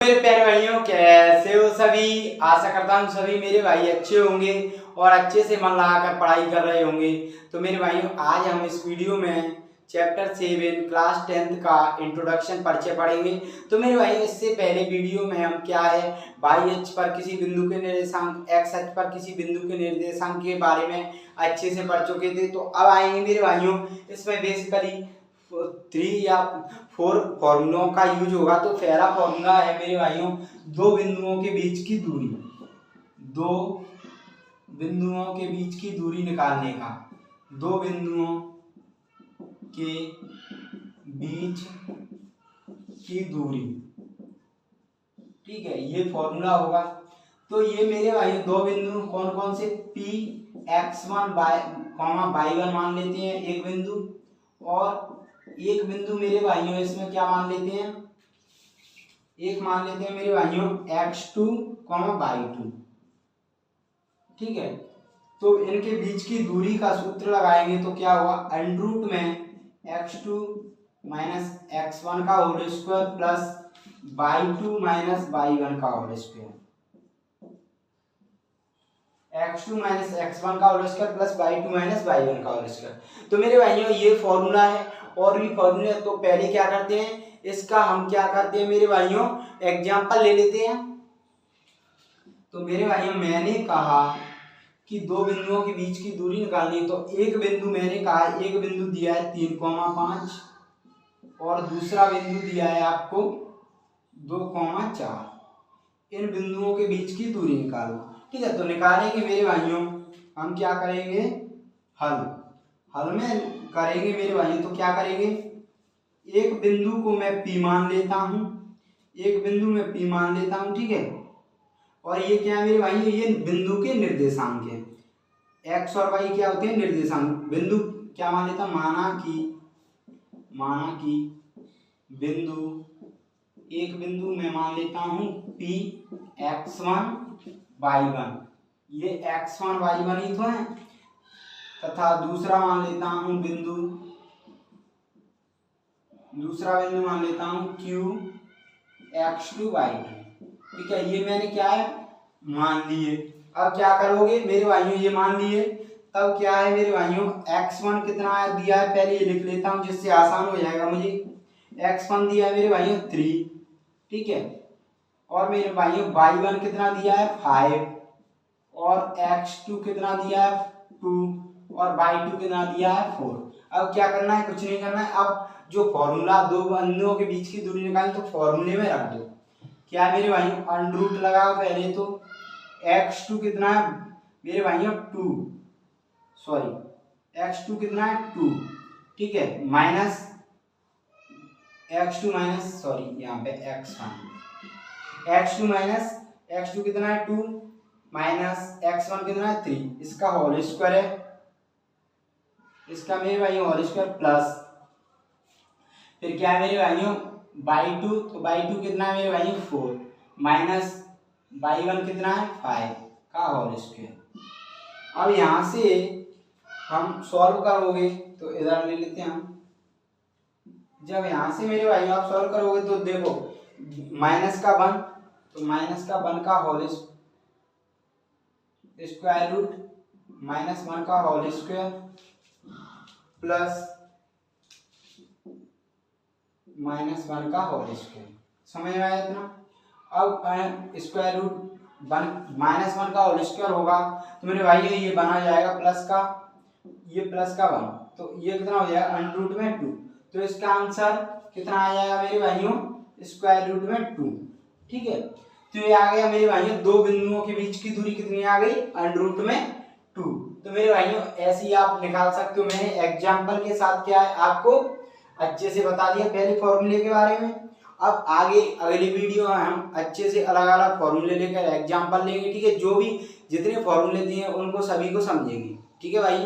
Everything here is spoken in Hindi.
मेरे प्यारे भाइयों, कैसे हो सभी। आशा करता हूँ सभी मेरे भाई अच्छे होंगे और अच्छे से मन लगाकर पढ़ाई कर रहे होंगे। तो मेरे भाइयों, आज हम इस वीडियो में चैप्टर 7 क्लास 10th का इंट्रोडक्शन परिचय पढ़ेंगे। तो मेरे भाइयों, इससे पहले वीडियो में हम क्या है y अक्ष पर किसी बिंदु के निर्देशांक, x अक्ष पर किसी बिंदु के निर्देशांक के बारे में अच्छे से पढ़ चुके थे। तो अब आएंगे मेरे भाइयों, इसमें बेसिकली 3 या 4 फॉर्मूलों का यूज होगा। तो पहला फॉर्मूला है मेरे भाइयों, दो बिंदुओं के बीच की दूरी, दो बिंदुओं के बीच की दूरी निकालने का, दो बिंदुओं के बीच की दूरी, ठीक है, ये फॉर्मूला होगा। तो ये मेरे भाइयों दो बिंदु कौन कौन से, P(x1) y1 मान लेते हैं एक बिंदु, और एक बिंदु मेरे भाइयों इसमें क्या मान लेते हैं, एक मान लेते हैं मेरे भाइयों x2, y2, ठीक है। तो इनके बीच की दूरी का सूत्र लगाएंगे तो क्या होगा, अंडर में x2 माइनस x1 का whole square plus y2 minus y1 का whole square, x2 minus x1 का whole square plus y2 minus y1 का होल स्क्वायर। तो मेरे भाइयों ये फॉर्मूला है, और भी फॉर्मूले। तो पहले क्या करते हैं, इसका हम क्या करते हैं मेरे भाइयों, एग्जांपल ले लेते हैं। तो मेरे भाइयों, मैंने कहा कि दो बिंदुओं के बीच की दूरी निकालनी है। तो एक बिंदु मैंने कहा, एक बिंदु दिया है 3,5 और दूसरा बिंदु दिया है आपको 2,4। इन बिंदुओं के बीच की दूरी निकालो, ठीक है। तो निकालेंगे मेरे भाइयों, हम क्या करेंगे, हल में करेंगे मेरे भाइयों। तो क्या करेंगे, एक बिंदु को मैं P मान लेता हूं, एक बिंदु में P मान लेता हूं, ठीक है। और ये क्या है मेरे भाइयों, ये बिंदु के निर्देशांक है। x और y क्या होते हैं, निर्देशांक। बिंदु क्या मान लेता हूं, माना कि बिंदु, एक बिंदु में मान लेता हूं P(x1) y1, ये x1 y1 ही तो है, तथा दूसरा मान लेता हूं बिंदु, दूसरा बिंदु मान लेता हूं Q(x2 y2), ठीक है। ये मैंने क्या है मान लिए। अब क्या करोगे मेरे भाइयों, ये मान लिए, तब क्या है मेरे भाइयों, x1 कितना दिया है, पहले ये लिख लेता हूं जिससे आसान हो जाएगा मुझे। x1 दिया है मेरे भाइयों 3, ठीक है। और मेरे भाइयों y1 कितना दिया है 5, और x2 कितना दिया है 2, और y2 कितना दिया है 4। अब क्या करना है, कुछ नहीं करना है। अब जो फॉर्मूला दो बिंदुओं के बीच की दूरी निकालनी, तो फॉर्मूले में रख दो। क्या है मेरे भाइयों, अंडर रूट लगाओ पहले। तो x2 कितना है मेरे भाइयों 2, सॉरी x2 कितना है 2, ठीक है, माइनस x2 माइनस, सॉरी यहाँ पे x2 माइनस x2 कितना है 2 माइनस x1 कितना है 3, इसका होल स्क्वायर है, इसका मेरे भाइयों होल स्क्वायर प्लस, फिर क्या है मेरे भाइयों y2, तो y2 कितना है मेरे भाइयों 4 माइनस y1 कितना है 5 का होल स्क्वायर। अब यहाँ से हम सॉल्व करोगे तो इधर ले लेते हैं हम। जब यहाँ से मेरे भाइयों आप सॉल्व करोगे तो देखो माइनस का 1, तो माइनस का 1 का होल स्क्वायर रूट माइनस 1 का होल स्क्वायर प्लस माइनस 1 का होल स्क्वायर, समझ में आया इतना। अब स्क्वायर रूट माइनस 1 का होल स्क्वायर होगा, तो मेरे भाई ये बना जाएगा प्लस का, ये प्लस का 1, तो ये कितना हो जाएगा अंडर रूट में 2। तो इसका आंसर कितना आ जाएगा मेरे भाइयों, स्क्वायर रूट में 2, ठीक है। तो ये आ गया मेरे भाइयों, दो बिंदुओं के बीच की दूरी कितनी आ गई, अंडर रूट में 2। तो मेरे भाइयों ऐसे ही आप निकाल सकते हो। मैंने एग्जाम्पल के साथ क्या है आपको अच्छे से बता दिया पहले फॉर्मूले के बारे में। अब आगे अगली वीडियो में हम अच्छे से अलग अलग फॉर्मूले लेकर एग्जाम्पल लेंगे, ठीक है। जो भी जितने फॉर्मूले दिए हैं उनको सभी को समझेंगे, ठीक है भाई।